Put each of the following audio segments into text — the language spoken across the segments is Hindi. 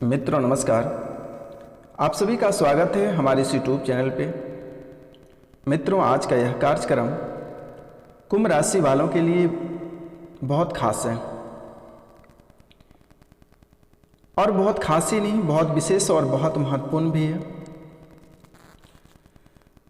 मित्रों नमस्कार। आप सभी का स्वागत है हमारे इस यूट्यूब चैनल पे। मित्रों, आज का यह कार्यक्रम कुंभ राशि वालों के लिए बहुत खास है और बहुत खास ही नहीं, बहुत विशेष और बहुत महत्वपूर्ण भी है,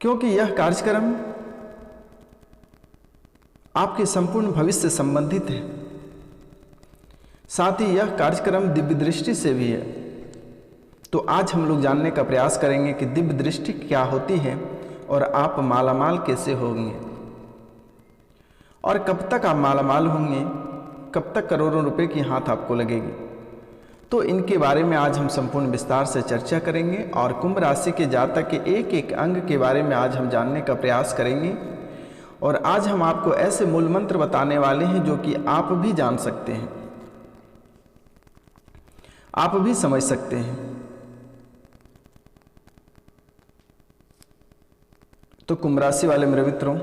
क्योंकि यह कार्यक्रम आपके संपूर्ण भविष्य से संबंधित है। साथ ही यह कार्यक्रम दिव्य दृष्टि से भी है। तो आज हम लोग जानने का प्रयास करेंगे कि दिव्य दृष्टि क्या होती है और आप मालामाल कैसे होंगे और कब तक आप मालामाल होंगे, कब तक करोड़ों रुपए की हाथ आपको लगेगी। तो इनके बारे में आज हम संपूर्ण विस्तार से चर्चा करेंगे और कुंभ राशि के जातक के एक एक अंग के बारे में आज हम जानने का प्रयास करेंगे। और आज हम आपको ऐसे मूल मंत्र बताने वाले हैं जो कि आप भी जान सकते हैं, आप भी समझ सकते हैं। तो कुंभ राशि वाले मेरे मित्रों,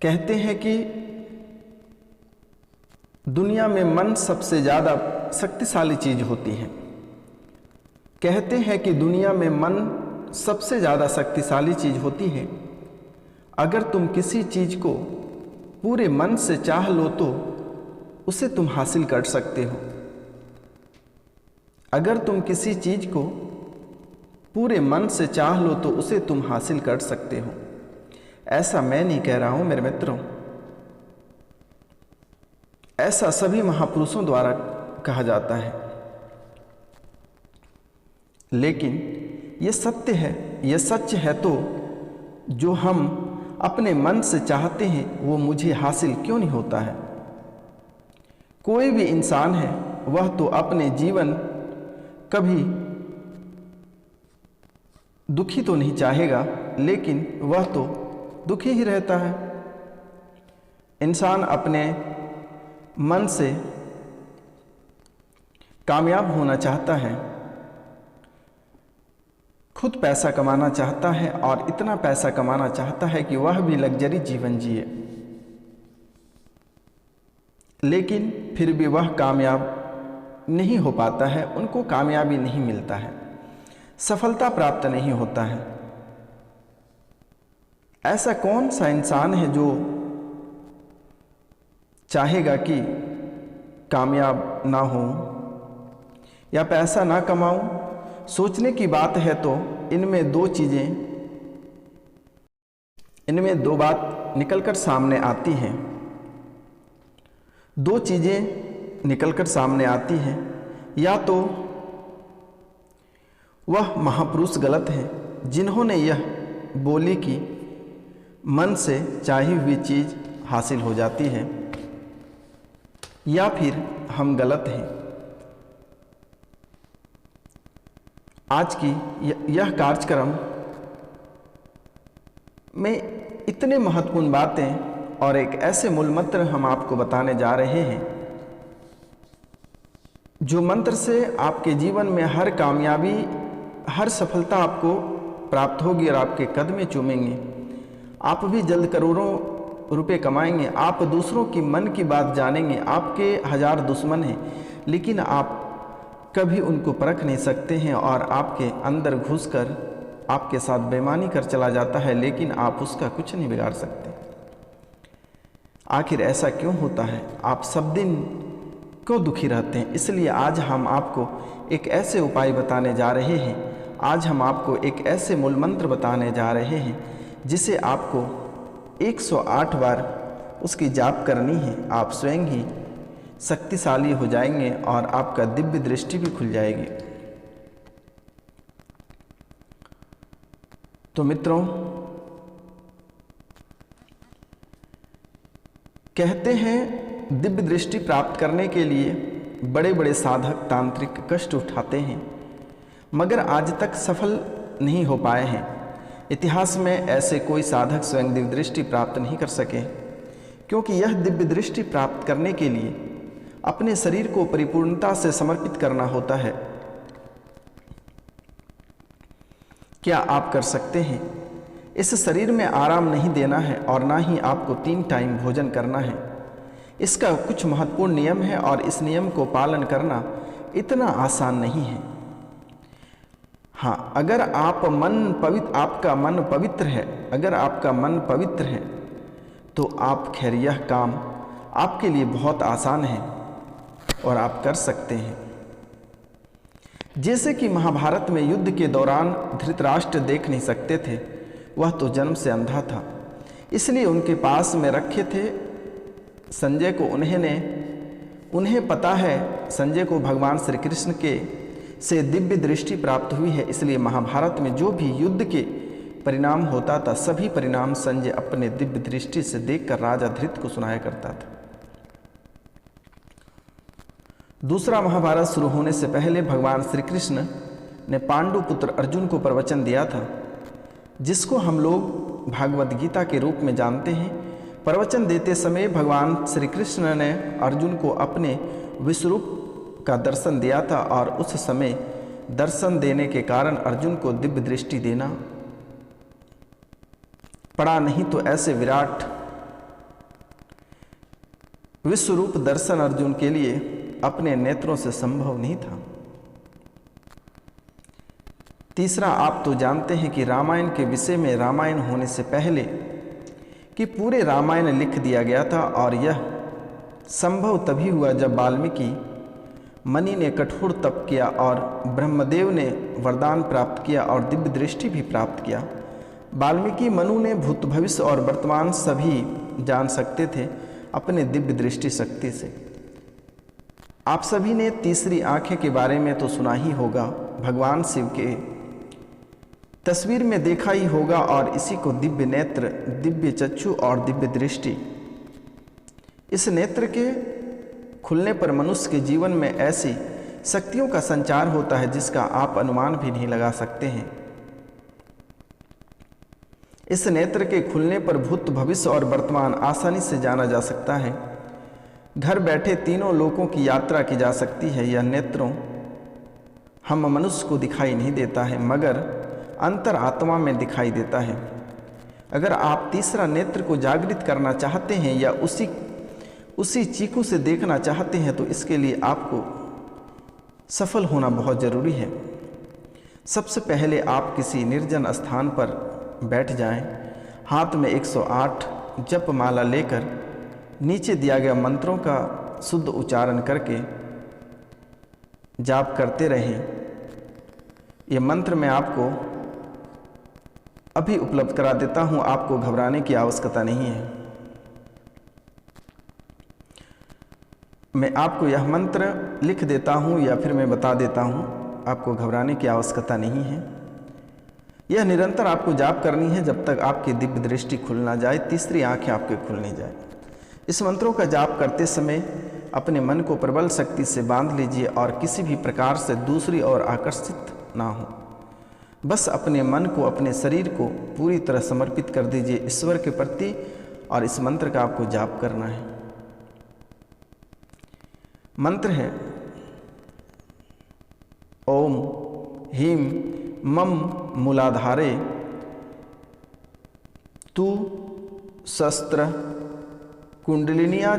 कहते हैं कि दुनिया में मन सबसे ज्यादा शक्तिशाली चीज होती है। कहते हैं कि दुनिया में मन सबसे ज्यादा शक्तिशाली चीज होती है। अगर तुम किसी चीज को पूरे मन से चाह लो तो उसे तुम हासिल कर सकते हो। अगर तुम किसी चीज को पूरे मन से चाह लो तो उसे तुम हासिल कर सकते हो। ऐसा मैं नहीं कह रहा हूं मेरे मित्रों, ऐसा सभी महापुरुषों द्वारा कहा जाता है। लेकिन यह सत्य है, यह सच है। तो जो हम अपने मन से चाहते हैं वो मुझे हासिल क्यों नहीं होता है। कोई भी इंसान है वह तो अपने जीवन कभी दुखी तो नहीं चाहेगा, लेकिन वह तो दुखी ही रहता है। इंसान अपने मन से कामयाब होना चाहता है, खुद पैसा कमाना चाहता है और इतना पैसा कमाना चाहता है कि वह भी लग्जरी जीवन जिए, लेकिन फिर भी वह कामयाब नहीं हो पाता है, उनको कामयाबी नहीं मिलता है, सफलता प्राप्त नहीं होता है। ऐसा कौन सा इंसान है जो चाहेगा कि कामयाब ना हो या पैसा ना कमाऊं। सोचने की बात है। तो इनमें दो बात निकलकर सामने आती हैं। दो चीजें निकलकर सामने आती हैं। या तो वह महापुरुष गलत हैं जिन्होंने यह बोली कि मन से चाही हुई चीज हासिल हो जाती है, या फिर हम गलत हैं। आज की यह कार्यक्रम में इतने महत्वपूर्ण बातें और एक ऐसे मूल मंत्र हम आपको बताने जा रहे हैं जो मंत्र से आपके जीवन में हर कामयाबी, हर सफलता आपको प्राप्त होगी और आपके कदमें चूमेंगे। आप भी जल्द करोड़ों रुपए कमाएंगे। आप दूसरों की मन की बात जानेंगे। आपके 1000 दुश्मन हैं, लेकिन आप कभी उनको परख नहीं सकते हैं और आपके अंदर घुसकर आपके साथ बेईमानी कर चला जाता है, लेकिन आप उसका कुछ नहीं बिगाड़ सकते। आखिर ऐसा क्यों होता है? आप सब दिन क्यों दुखी रहते हैं? इसलिए आज हम आपको एक ऐसे उपाय बताने जा रहे हैं। आज हम आपको एक ऐसे मूल मंत्र बताने जा रहे हैं जिसे आपको 108 बार उसकी जाप करनी है। आप स्वयं ही शक्तिशाली हो जाएंगे और आपका दिव्य दृष्टि भी खुल जाएगी। तो मित्रों, कहते हैं दिव्य दृष्टि प्राप्त करने के लिए बड़े बड़े साधक तांत्रिक कष्ट उठाते हैं, मगर आज तक सफल नहीं हो पाए हैं। इतिहास में ऐसे कोई साधक स्वयं दिव्य दृष्टि प्राप्त नहीं कर सके, क्योंकि यह दिव्य दृष्टि प्राप्त करने के लिए अपने शरीर को परिपूर्णता से समर्पित करना होता है। क्या आप कर सकते हैं? इस शरीर में आराम नहीं देना है और ना ही आपको 3 टाइम भोजन करना है। इसका कुछ महत्वपूर्ण नियम है और इस नियम को पालन करना इतना आसान नहीं है। हाँ, अगर आपका मन पवित्र है, अगर आपका मन पवित्र है तो खैर यह काम आपके लिए बहुत आसान है और आप कर सकते हैं। जैसे कि महाभारत में युद्ध के दौरान धृतराष्ट्र देख नहीं सकते थे, वह तो जन्म से अंधा था, इसलिए उनके पास में रखे थे संजय को। उन्हें पता है संजय को भगवान श्री कृष्ण से दिव्य दृष्टि प्राप्त हुई है, इसलिए महाभारत में जो भी युद्ध के परिणाम होता था सभी परिणाम संजय अपने दिव्य दृष्टि से देखकर राजा धृत को सुनाया करता था। दूसरा महाभारत शुरू होने से पहले भगवान श्री कृष्ण ने पांडु पुत्र अर्जुन को प्रवचन दिया था, जिसको हम लोग भागवत गीता के रूप में जानते हैं। प्रवचन देते समय भगवान श्री कृष्ण ने अर्जुन को अपने विश्वरूप का दर्शन दिया था और उस समय दर्शन देने के कारण अर्जुन को दिव्य दृष्टि देना पड़ा, नहीं तो ऐसे विराट विश्वरूप दर्शन अर्जुन के लिए अपने नेत्रों से संभव नहीं था। तीसरा, आप तो जानते हैं कि रामायण के विषय में रामायण होने से पहले कि पूरे रामायण लिख दिया गया था और यह संभव तभी हुआ जब वाल्मीकि मणि ने कठोर तप किया और ब्रह्मदेव ने वरदान प्राप्त किया और दिव्य दृष्टि भी प्राप्त किया। वाल्मीकि मनु ने भूत भविष्य और वर्तमान सभी जान सकते थे अपने दिव्य दृष्टि शक्ति से। आप सभी ने तीसरी आंखें के बारे में तो सुना ही होगा, भगवान शिव के तस्वीर में देखा ही होगा और इसी को दिव्य नेत्र, दिव्य चक्षु और दिव्य दृष्टि। इस नेत्र के खुलने पर मनुष्य के जीवन में ऐसी शक्तियों का संचार होता है जिसका आप अनुमान भी नहीं लगा सकते हैं। इस नेत्र के खुलने पर भूत भविष्य और वर्तमान आसानी से जाना जा सकता है। घर बैठे तीनों लोकों की यात्रा की जा सकती है। यह नेत्रों हम मनुष्य को दिखाई नहीं देता है मगर अंतर आत्मा में दिखाई देता है। अगर आप तीसरा नेत्र को जागृत करना चाहते हैं या उसी चीकू से देखना चाहते हैं तो इसके लिए आपको सफल होना बहुत ज़रूरी है। सबसे पहले आप किसी निर्जन स्थान पर बैठ जाएं, हाथ में 108 जप माला लेकर नीचे दिया गया मंत्रों का शुद्ध उच्चारण करके जाप करते रहें। ये मंत्र मैं आपको अभी उपलब्ध करा देता हूँ, आपको घबराने की आवश्यकता नहीं है। मैं आपको यह मंत्र लिख देता हूँ या फिर मैं बता देता हूँ, आपको घबराने की आवश्यकता नहीं है। यह निरंतर आपको जाप करनी है जब तक आपकी दिव्य दृष्टि खुल ना जाए, तीसरी आंखें आपके खुल नहीं जाए। इस मंत्रों का जाप करते समय अपने मन को प्रबल शक्ति से बांध लीजिए और किसी भी प्रकार से दूसरी ओर आकर्षित ना हो। बस अपने मन को, अपने शरीर को पूरी तरह समर्पित कर दीजिए ईश्वर के प्रति और इस मंत्र का आपको जाप करना है। मंत्र है ओम ह्रीं मम मूलाधारे तु शस्त्र कुंडलिनिया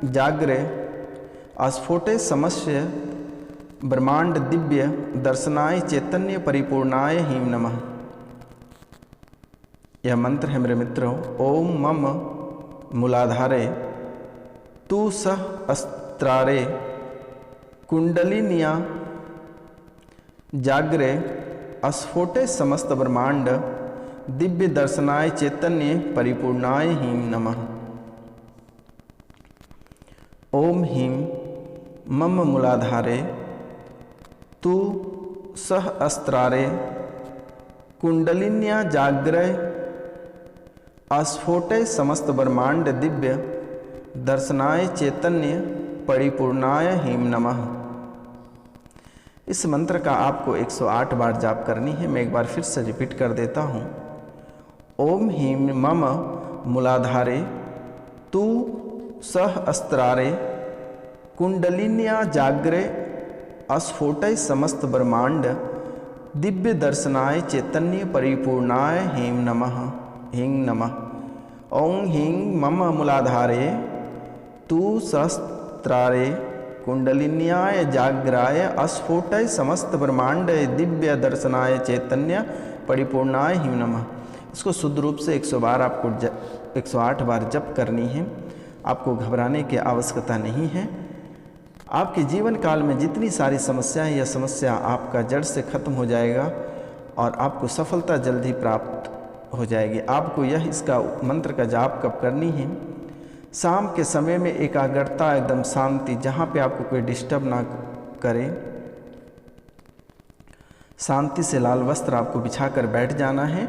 जाग्रे अस्फोटे समस्य ब्रह्मांड दिव्य दर्शनाय चैतन्य परिपूर्णाय ह्रीं नमः। यह मंत्र है मेरे मित्रों, ओम मम मूलाधारे तु सहस्त्रारे कुंडलिनिया जाग्रे अस्फोटे समस्त ब्रह्मांड दिव्य दर्शनाय चैतन्य परिपूर्णाय ह्रीं नमः। ओम ह्रीं मम मूलाधारे तु सहस्त्रारे कुंडलिन्या जाग्रे अस्फोटे समस्त ब्रह्मांड दिव्य दर्शनाय चैतन्य परिपूर्णाय ह्रीं नमः। इस मंत्र का आपको 108 बार जाप करनी है। मैं एक बार फिर से रिपीट कर देता हूँ। ओम ह्रीं मम मूलाधारे तु सहस्त्रारे कुंडलिन्या जाग्रे अस्फोटय समस्त ब्रह्मांड दिव्य दर्शनाय चैतन्य परिपूर्णाय ह्रीं नमः। ह्रीं नमः। ओम ह्रीं मम मूलाधारे तू सहस्त्रारे कुंडलिन्याय जाग्राय अस्फोटय समस्त ब्रह्मांड दिव्य दर्शनाय चैतन्य परिपूर्णाय हिम नमः। इसको शुद्ध रूप से 100 बार आपको 108 बार जप करनी है। आपको घबराने की आवश्यकता नहीं है। आपके जीवन काल में जितनी सारी समस्याएं, यह समस्या आपका जड़ से खत्म हो जाएगा और आपको सफलता जल्द ही प्राप्त हो जाएगी। आपको इसका मंत्र का जाप कब करनी है? शाम के समय में एकाग्रता, एकदम शांति, जहाँ पे आपको कोई डिस्टर्ब ना करे, शांति से लाल वस्त्र आपको बिछाकर बैठ जाना है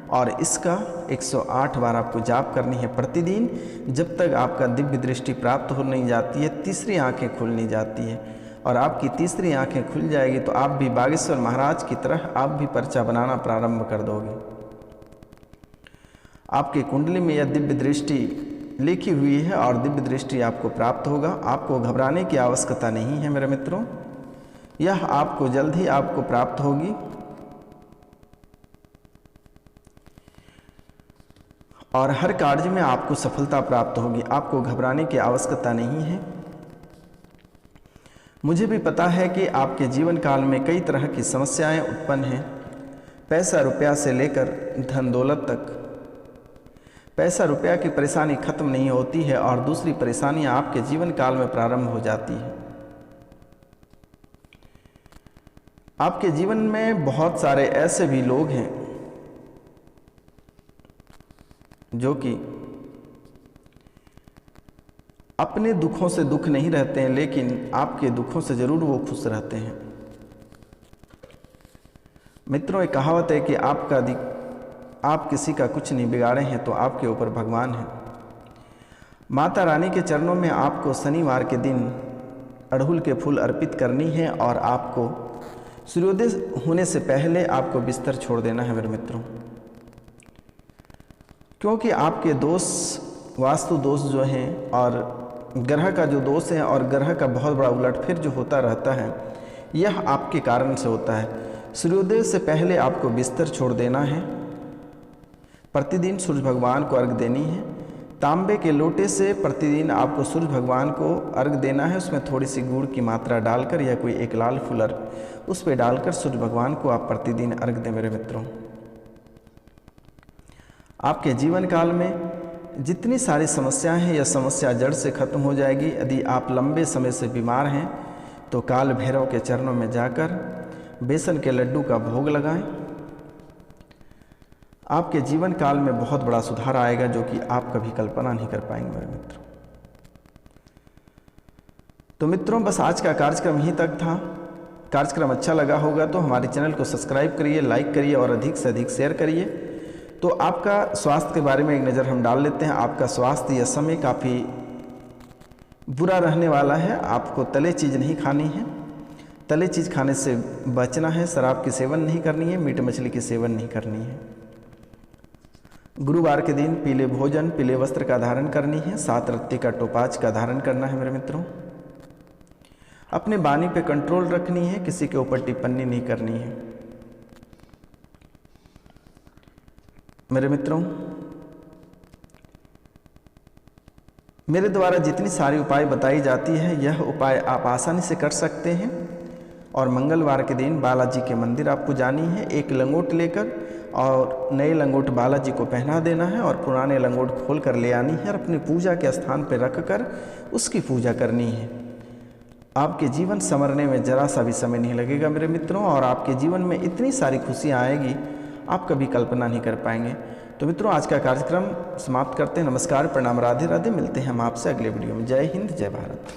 और इसका 108 बार आपको जाप करनी है प्रतिदिन, जब तक आपका दिव्य दृष्टि प्राप्त हो नहीं जाती है, तीसरी आंखें खुल नहीं जाती है। और आपकी तीसरी आंखें खुल जाएगी तो आप भी बागेश्वर महाराज की तरह आप भी पर्चा बनाना प्रारंभ कर दोगे। आपकी कुंडली में यह दिव्य दृष्टि लिखी हुई है और दिव्य दृष्टि आपको प्राप्त होगा। आपको घबराने की आवश्यकता नहीं है मेरे मित्रों, यह आपको जल्द ही आपको प्राप्त होगी। और हर कार्य में आपको सफलता प्राप्त होगी। आपको घबराने की आवश्यकता नहीं है। मुझे भी पता है कि आपके जीवन काल में कई तरह की समस्याएं उत्पन्न हैं, पैसा रुपया से लेकर धन दौलत तक। पैसा रुपया की परेशानी खत्म नहीं होती है और दूसरी परेशानियां आपके जीवन काल में प्रारंभ हो जाती है। आपके जीवन में बहुत सारे ऐसे भी लोग हैं जो कि अपने दुखों से दुख नहीं रहते हैं, लेकिन आपके दुखों से जरूर वो खुश रहते हैं। मित्रों, एक कहावत है कि आप किसी का कुछ नहीं बिगाड़े हैं तो आपके ऊपर भगवान है। माता रानी के चरणों में आपको शनिवार के दिन अड़हुल के फूल अर्पित करनी है और आपको सूर्योदय होने से पहले आपको बिस्तर छोड़ देना है मेरे मित्रों, क्योंकि आपके दोष, वास्तु दोष जो हैं और ग्रह का जो दोष है और ग्रह का बहुत बड़ा उलटफेर जो होता रहता है, यह आपके कारण से होता है। सूर्योदय से पहले आपको बिस्तर छोड़ देना है। प्रतिदिन सूर्य भगवान को अर्घ देनी है। तांबे के लोटे से प्रतिदिन आपको सूर्य भगवान को अर्घ देना है। उसमें थोड़ी सी गुड़ की मात्रा डालकर या कोई एक लाल फूल उस पर डालकर सूर्य भगवान को आप प्रतिदिन अर्घ दें मेरे मित्रों। आपके जीवन काल में जितनी सारी समस्याएं हैं, यह समस्या जड़ से खत्म हो जाएगी। यदि आप लंबे समय से बीमार हैं तो काल भैरव के चरणों में जाकर बेसन के लड्डू का भोग लगाएं। आपके जीवन काल में बहुत बड़ा सुधार आएगा जो कि आप कभी कल्पना नहीं कर पाएंगे मेरे मित्रों। तो मित्रों, बस आज का कार्यक्रम यहीं तक था। कार्यक्रम अच्छा लगा होगा तो हमारे चैनल को सब्सक्राइब करिए, लाइक करिए और अधिक से अधिक शेयर करिए। तो आपका स्वास्थ्य के बारे में एक नज़र हम डाल लेते हैं। आपका स्वास्थ्य यह समय काफ़ी बुरा रहने वाला है। आपको तले चीज़ नहीं खानी है, तले चीज़ खाने से बचना है। शराब की सेवन नहीं करनी है, मीट मछली की सेवन नहीं करनी है। गुरुवार के दिन पीले भोजन, पीले वस्त्र का धारण करनी है। 7 रत्ती का टोपाज का धारण करना है मेरे मित्रों। अपने वाणी पे कंट्रोल रखनी है, किसी के ऊपर टिप्पणी नहीं करनी है मेरे मित्रों। मेरे द्वारा जितनी सारी उपाय बताई जाती है, यह उपाय आप आसानी से कर सकते हैं। और मंगलवार के दिन बालाजी के मंदिर आपको जानी है। एक लंगोट लेकर और नए लंगोट बालाजी को पहना देना है और पुराने लंगोट खोल कर ले आनी है और अपनी पूजा के स्थान पर रख कर उसकी पूजा करनी है। आपके जीवन संवरने में जरा सा भी समय नहीं लगेगा मेरे मित्रों और आपके जीवन में इतनी सारी खुशियाँ आएगी आप कभी कल्पना नहीं कर पाएंगे। तो मित्रों, आज का कार्यक्रम समाप्त करते हैं। नमस्कार, प्रणाम, राधे राधे। मिलते हैं हम आपसे अगले वीडियो में। जय हिंद, जय भारत।